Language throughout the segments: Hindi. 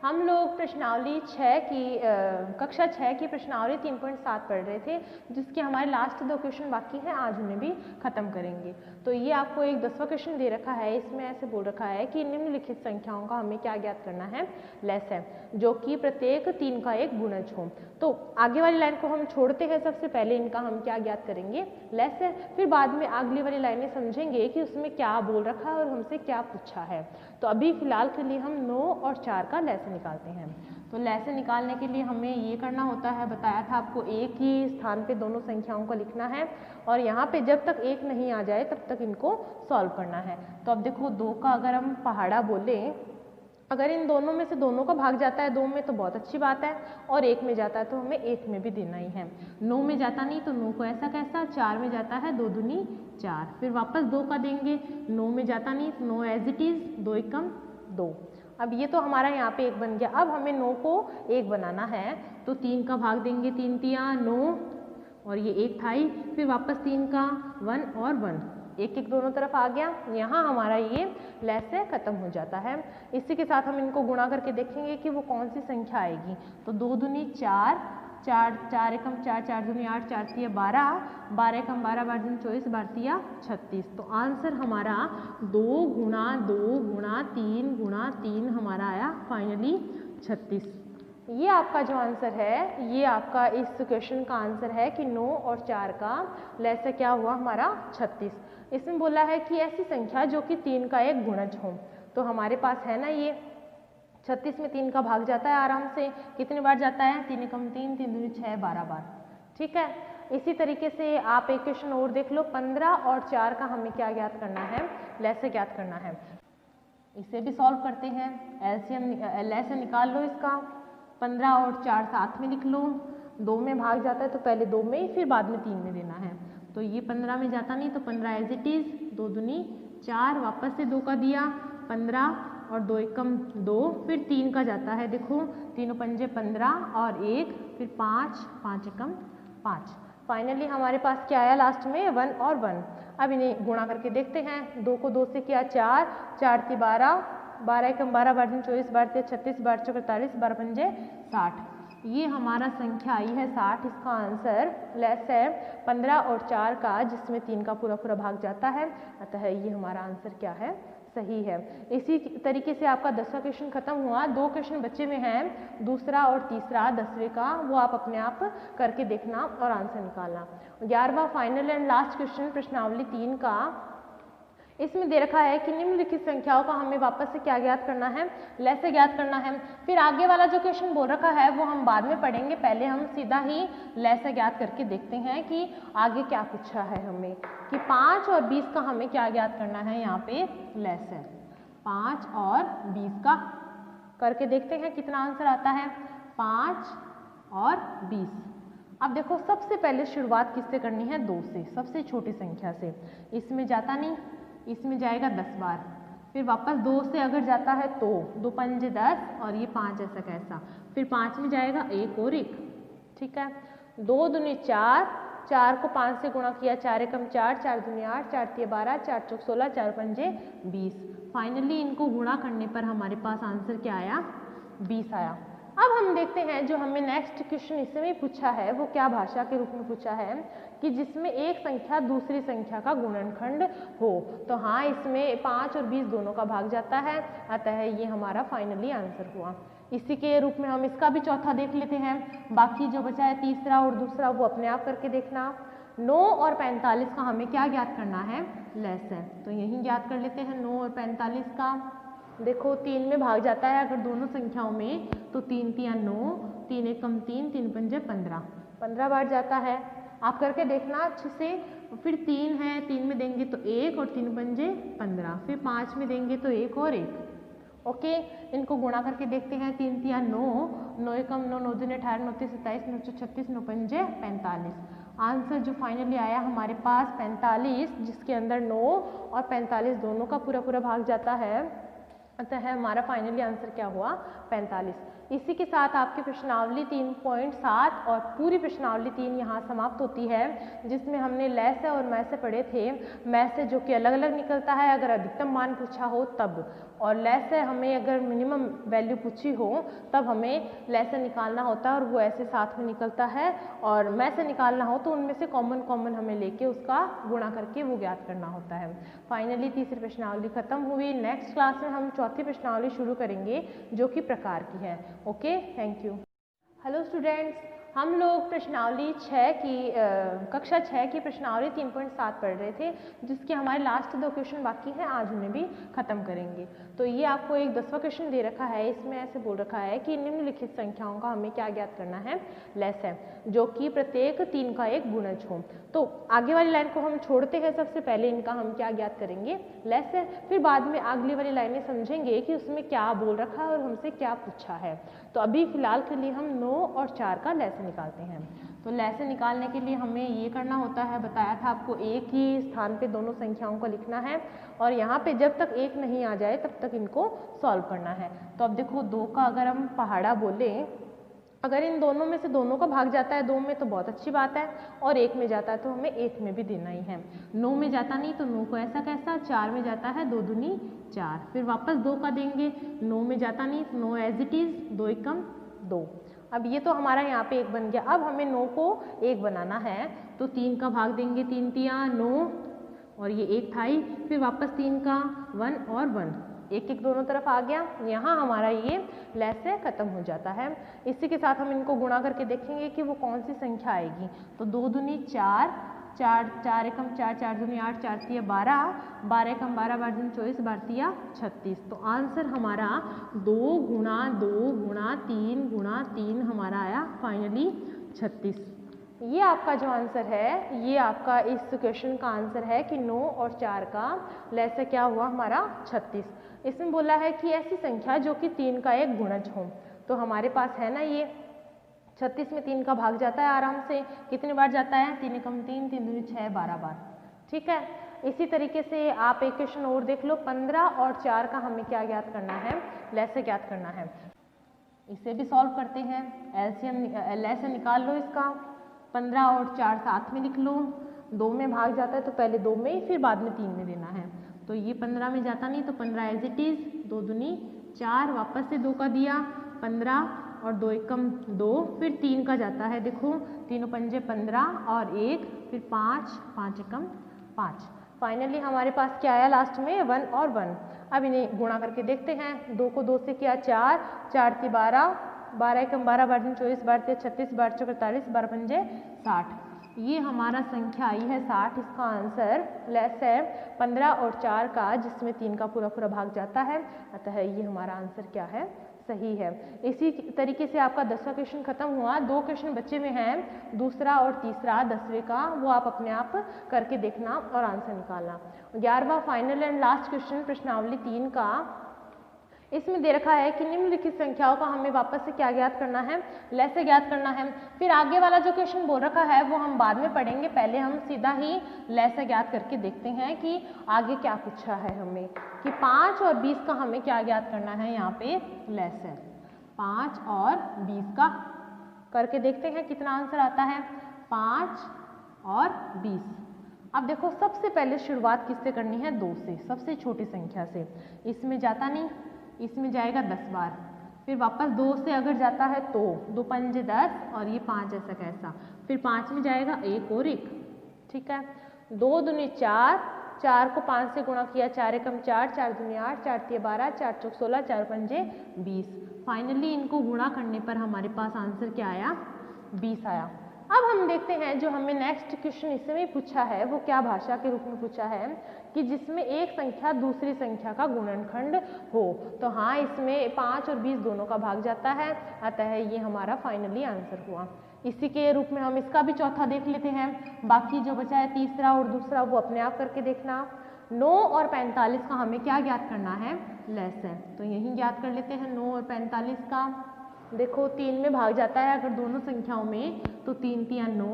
हम लोग प्रश्नावली 6 की कक्षा 6 की प्रश्नावली 3.7 पढ़ रहे थे, जिसके हमारे लास्ट 2 क्वेश्चन बाकी हैं, आज उन्हें भी खत्म करेंगे। तो ये आपको एक 10वां क्वेश्चन दे रखा है, इसमें ऐसे बोल रखा है कि निम्नलिखित संख्याओं का हमें क्या ज्ञात करना है, लेस है, जो कि प्रत्येक 3 का एक गुणज हो। तो आगे वाली लाइन को हम छोड़ते हैं, सबसे पहले इनका हम क्या ज्ञात करेंगे, लेस है, फिर बाद में अगली वाली लाइनें समझेंगे कि उसमें क्या बोल रखा है और हमसे क्या पूछा है। तो अभी फिलहाल के लिए हम 9 और 4 का लेस निकालते हैं। तो लेस निकालने के लिए हमें ये करना होता है, बताया था आपको, एक ही स्थान पे दोनों संख्याओं को लिखना है और यहाँ पे जब तक एक नहीं आ जाए तब तक इनको सॉल्व करना है। तो अब देखो 2 का अगर हम पहाड़ा बोले, अगर इन दोनों में से दोनों का भाग जाता है 2 में तो बहुत अच्छी बात है, और 1 में जाता है तो हमें 1 में भी देना ही है। 9 में जाता नहीं तो 9 को ऐसा कैसा, 4 में जाता है 2 दूनी 4, फिर वापस 2 का देंगे, 9 में जाता नहीं तो 9 एज इट इज़, 2 एकम 2। अब ये तो हमारा यहाँ पे 1 बन गया। अब हमें 9 को 1 बनाना है तो 3 का भाग देंगे, 3 तिया 9 और ये 1 था ही, फिर वापस 3 का 1 और 1, एक एक दोनों तरफ आ गया। यहाँ हमारा ये लेस है खत्म हो जाता है। इसी के साथ हम इनको गुणा करके देखेंगे कि वो कौन सी संख्या आएगी। तो 2 दूनी 4, 4 एकम 4, 4 दूनी 8, 4 तिया 12, 12 एकम 12, 12 दूनी 24, 12 तिया 36। तो आंसर हमारा 2 गुणा 2 गुणा 3 गुणा 3 हमारा आया फाइनली 36। ये आपका जो आंसर है, ये आपका इस क्वेश्चन का आंसर है कि 9 और 4 का लेस है क्या हुआ हमारा 36। इसमें बोला है कि ऐसी संख्या जो कि 3 का एक गुणज हो। तो हमारे पास है ना ये 36 में 3 का भाग जाता है आराम से, कितने बार जाता है, 3 एकम 3, 3 दूनी 6, 12 बार। ठीक है, इसी तरीके से आप एक क्वेश्चन और देख लो, 15 और 4 का हमें क्या ज्ञात करना है, लेस ज्ञात करना है। इसे भी सॉल्व करते हैं, एलसीएम लेस निकाल लो इसका। 15 और 4 साथ में लिख लो, 2 में भाग जाता है तो पहले 2 में फिर बाद में 3 में देना है। तो ये 15 में जाता नहीं तो 15 एज इट इज़, 2 दूनी 4, वापस से 2 का दिया, 15 और 2 एकम 2, फिर 3 का जाता है, देखो 3 पंजे 15 और 1, फिर 5, 5 एकम 5। फाइनली हमारे पास क्या आया लास्ट में, 1 और 1। अब इन्हें गुणा करके देखते हैं। 2 को 2 से किया 4, 4 ती 12, 12 एकम 12, 12 दूनी 24, 12 तिया 36, 12 चौके 48, 12 पंजे 60। ये हमारा संख्या आई है 60। इसका आंसर लेस है 15 और 4 का, जिसमें 3 का पूरा पूरा भाग जाता है, अतः ये हमारा आंसर क्या है, सही है। इसी तरीके से आपका 10वां क्वेश्चन खत्म हुआ। 2 क्वेश्चन बच्चे में हैं, दूसरा और तीसरा 10वें का, वो आप अपने आप करके देखना और आंसर निकालना। 11वां फाइनल एंड लास्ट क्वेश्चन प्रश्नावली 3 का, इसमें दे रखा है कि निम्नलिखित संख्याओं का हमें वापस से क्या ज्ञात करना है, लेस ज्ञात करना है। फिर आगे वाला जो क्वेश्चन बोल रखा है वो हम बाद में पढ़ेंगे, पहले हम सीधा ही लेस ज्ञात करके देखते हैं कि आगे क्या पूछा है हमें, कि 5 और 20 का हमें क्या ज्ञात करना है। यहाँ पे लेस है 5 और 20 का, करके देखते हैं कितना आंसर आता है, 5 और 20। अब देखो सबसे पहले शुरुआत किससे करनी है, 2 से, सबसे छोटी संख्या से। इसमें जाता नहीं, इसमें जाएगा 10 बार, फिर वापस 2 से अगर जाता है तो 2 पंजे 10 और ये 5 ऐसा कैसा, फिर 5 में जाएगा 1 और 1। ठीक है, 2 दूनी 4, 4 को 5 से गुणा किया, 4 एकम 4, 4 दूनी 8, 4 तिया 12, 4 चौक 16, 4 पंजे 20। फाइनली इनको गुणा करने पर हमारे पास आंसर क्या आया, 20 आया। अब हम देखते हैं जो हमें नेक्स्ट क्वेश्चन इसमें पूछा है वो क्या भाषा के रूप में पूछा है, कि जिसमें एक संख्या दूसरी संख्या का गुणनखंड हो। तो हाँ, इसमें 5 और 20 दोनों का भाग जाता है, अतः ये हमारा फाइनली आंसर हुआ। इसी के रूप में हम इसका भी चौथा देख लेते हैं। बाकी जो बचा है तीसरा और दूसरा वो अपने आप करके देखना। 9 और 45 का हमें क्या ज्ञात करना है, लेस है, तो यही ज्ञात कर लेते हैं 9 और 45 का। देखो 3 में भाग जाता है अगर दोनों संख्याओं में, तो 3 तिया 9, 3 एकम 3, 3 पंजे 15, 15 बार जाता है। आप करके देखना अच्छे से। फिर 3 है, 3 में देंगे तो 1 और 3 पंजे 15, फिर 5 में देंगे तो 1 और 1। ओके, इनको गुणा करके देखते हैं। 3 तिया 9, 9 एकम 9, 9 दूनी 18, 9 तीस 27, 9 36, 9 पंजे 45। आंसर जो फाइनली आया हमारे पास 45, जिसके अंदर 9 और 45 दोनों का पूरा पूरा भाग जाता है, अतः हमारा फाइनली आंसर क्या हुआ, 45। इसी के साथ आपकी प्रश्नावली 3.7 और पूरी प्रश्नावली 3 यहाँ समाप्त होती है, जिसमें हमने लेस और मैस से पढ़े थे। मैस से जो कि अलग अलग निकलता है अगर अधिकतम मान पूछा हो तब, और लेस है हमें अगर मिनिमम वैल्यू पूछी हो तब हमें लेस से निकालना होता है और वो ऐसे साथ में निकलता है, और में से निकालना हो तो उनमें से कॉमन हमें लेके उसका गुणा करके वो ज्ञात करना होता है। फाइनली तीसरी प्रश्नावली खत्म हुई। नेक्स्ट क्लास में हम चौथी प्रश्नावली शुरू करेंगे जो कि प्रकार की है। Okay, thank you. Hello students, हम लोग प्रश्नावली 6 की कक्षा 6 की प्रश्नावली 3.7 पढ़ रहे थे, जिसके हमारे लास्ट 2 क्वेश्चन बाकी हैं, आज उन्हें भी खत्म करेंगे। तो ये आपको एक 10वां क्वेश्चन दे रखा है, इसमें ऐसे बोल रखा है कि निम्नलिखित संख्याओं का हमें क्या ज्ञात करना है, लेस है, जो कि प्रत्येक 3 का एक गुणज हो। तो आगे वाली लाइन को हम छोड़ते हैं, सबसे पहले इनका हम क्या ज्ञात करेंगे, लेस है, फिर बाद में अगली वाली लाइनें समझेंगे कि उसमें क्या बोल रखा है और हमसे क्या पूछा है। तो अभी फिलहाल के लिए हम 9 और 4 का लेस निकालते हैं। तो लेस निकालने के लिए हमें ये करना होता है, बताया था आपको, एक ही स्थान पे दोनों संख्याओं को लिखना है और यहाँ पे जब तक एक नहीं आ जाए तब तक इनको सॉल्व करना है। तो अब देखो 2 का अगर हम पहाड़ा बोलें, अगर इन दोनों में से दोनों का भाग जाता है 2 में तो बहुत अच्छी बात है, और 1 में जाता है तो हमें 1 में भी देना ही है। 9 में जाता नहीं तो 9 को ऐसा कैसा, 4 में जाता है 2 दूनी 4, फिर वापस 2 का देंगे, 9 में जाता नहीं तो 9 एज इट इज़, 2 एकम 2। अब ये तो हमारा यहाँ पे 1 बन गया। अब हमें 9 को 1 बनाना है तो 3 का भाग देंगे, 3 तिया 9 और ये 1 था ही, फिर वापस 3 का 1 और 1, 1 दोनों तरफ आ गया। यहाँ हमारा ये लेस से खत्म हो जाता है। इसी के साथ हम इनको गुणा करके देखेंगे कि वो कौन सी संख्या आएगी। तो 2 दूनी 4, 4 एकम 4, 4 दूनी 8, 4 तिया 12, 12 एकम 12, 12 दूनी 24, 12 तिया 36। तो आंसर हमारा 2 गुणा 2 गुणा 3 गुणा 3 हमारा आया फाइनली 36। ये आपका जो आंसर है, ये आपका इस क्वेश्चन का आंसर है कि 9 और 4 का लेस से क्या हुआ हमारा 36। इसमें बोला है कि ऐसी संख्या जो कि 3 का एक गुणज हो। तो हमारे पास है ना ये 36 में 3 का भाग जाता है आराम से, कितने बार जाता है, 3 एकम 3, 3 दूनी 6, 12 बार। ठीक है, इसी तरीके से आप एक क्वेश्चन और देख लो, 15 और 4 का हमें क्या ज्ञात करना है, लेस से ज्ञात करना है। इसे भी सॉल्व करते हैं, एलसीएम लेस से निकाल लो इसका, 15 और 4 साथ में लिख लो, 2 में भाग जाता है तो पहले 2 में फिर बाद में 3 में देना है। तो ये 15 में जाता नहीं तो 15 एज इट इज़, 2 दूनी 4, वापस से 2 का दिया, 15 और 2 एकम 2, फिर 3 का जाता है, देखो 3 पंजे 15 और 1, फिर 5, 5 एकम 5। फाइनली हमारे पास क्या आया लास्ट में, 1 और 1। अब इन्हें गुणा करके देखते हैं, 2 को 2 से किया 4, 4 ती 12, 12 एकम 12, 12 दूनी 24, 12 तिया 36, 12 चौके 48, 12 पंजे 60। ये हमारा संख्या आई है 60। इसका आंसर लेस है 15 और 4 का, जिसमें 3 का पूरा भाग जाता है, अतः ये हमारा आंसर क्या है, सही है। इसी तरीके से आपका 10वां क्वेश्चन खत्म हुआ। 2 क्वेश्चन बच्चे में हैं, दूसरा और तीसरा 10वें का, वो आप अपने आप करके देखना और आंसर निकालना। 11वां फाइनल एंड लास्ट क्वेश्चन प्रश्नावली 3 का, इसमें दे रखा है कि निम्नलिखित संख्याओं का हमें वापस से क्या ज्ञात करना है, लेस से ज्ञात करना है। फिर आगे वाला जो क्वेश्चन बोल रखा है वो हम बाद में पढ़ेंगे, पहले हम सीधा ही लेस से ज्ञात करके देखते हैं कि आगे क्या पूछा है हमें, कि 5 और 20 का हमें क्या ज्ञात करना है। यहाँ पे लेस है 5 और 20 का, करके देखते हैं कितना आंसर आता है, 5 और 20। अब देखो सबसे पहले शुरुआत किससे करनी है, 2 से, सबसे छोटी संख्या से। इसमें जाता नहीं, इसमें जाएगा 10 बार, फिर वापस 2 से अगर जाता है तो 2 पंजे 10 और ये 5 ऐसा कैसा, फिर 5 में जाएगा 1 और 1। ठीक है, 2 दूनी 4, 4 को 5 से गुणा किया, 4 एकम 4, 4 दूनी 8, 4 तिया 12, 4 चौक 16, 4 पंजे 20। फाइनली इनको गुणा करने पर हमारे पास आंसर क्या आया, 20 आया। अब हम देखते हैं जो हमें नेक्स्ट क्वेश्चन इसमें पूछा है वो क्या भाषा के रूप में पूछा है, कि जिसमें एक संख्या दूसरी संख्या का गुणनखंड हो। तो हाँ, इसमें 5 और 20 दोनों का भाग जाता है, अतः ये हमारा फाइनली आंसर हुआ। इसी के रूप में हम इसका भी चौथा देख लेते हैं, बाकी जो बचा है तीसरा और दूसरा वो अपने आप करके देखना। 9 और 45 का हमें क्या ज्ञात करना है, लेस है, तो यही ज्ञात कर लेते हैं 9 और 45 का। देखो 3 में भाग जाता है अगर दोनों संख्याओं में, तो 3 तिया 9,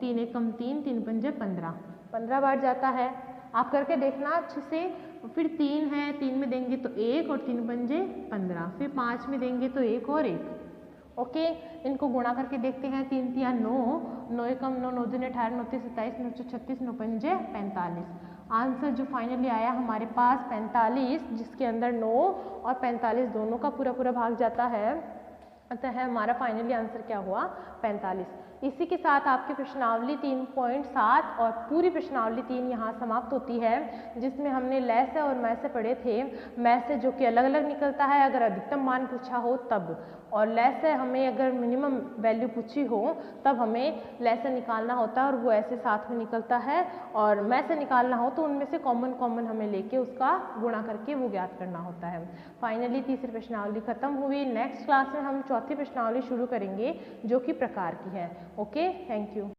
3 एकम 3, 3 पंजे 15, 15 बार जाता है। आप करके देखना अच्छे से। फिर 3 है, 3 में देंगे तो 1 और 3 पंजे 15, फिर 5 में देंगे तो 1 और 1। ओके, इनको गुणा करके देखते हैं। 3 तिया 9, 9 एकम 9, 9 दूनी 18, 9 तिया 27, 9 चौक 36, 9 पंजे 45। आंसर जो फाइनली आया हमारे पास 45, जिसके अंदर 9 और 45 दोनों का पूरा पूरा भाग जाता है, अतः हमारा फाइनली आंसर क्या हुआ 45। इसी के साथ आपकी प्रश्नावली 3.7 और पूरी प्रश्नावली 3 यहाँ समाप्त होती है, जिसमें हमने लैस और मैं से पढ़े थे। मैं से जो कि अलग अलग निकलता है अगर अधिकतम मान पूछा हो तब, और लैस से हमें अगर मिनिमम वैल्यू पूछी हो तब हमें लैस से निकालना होता है और वो ऐसे साथ में निकलता है, और मैं से निकालना हो तो उनमें से कॉमन हमें लेके उसका गुणा करके वो ज्ञात करना होता है। फाइनली तीसरी प्रश्नावली खत्म हुई। नेक्स्ट क्लास में हम चौथी प्रश्नावली शुरू करेंगे जो कि प्रकार की है। Okay, thank you.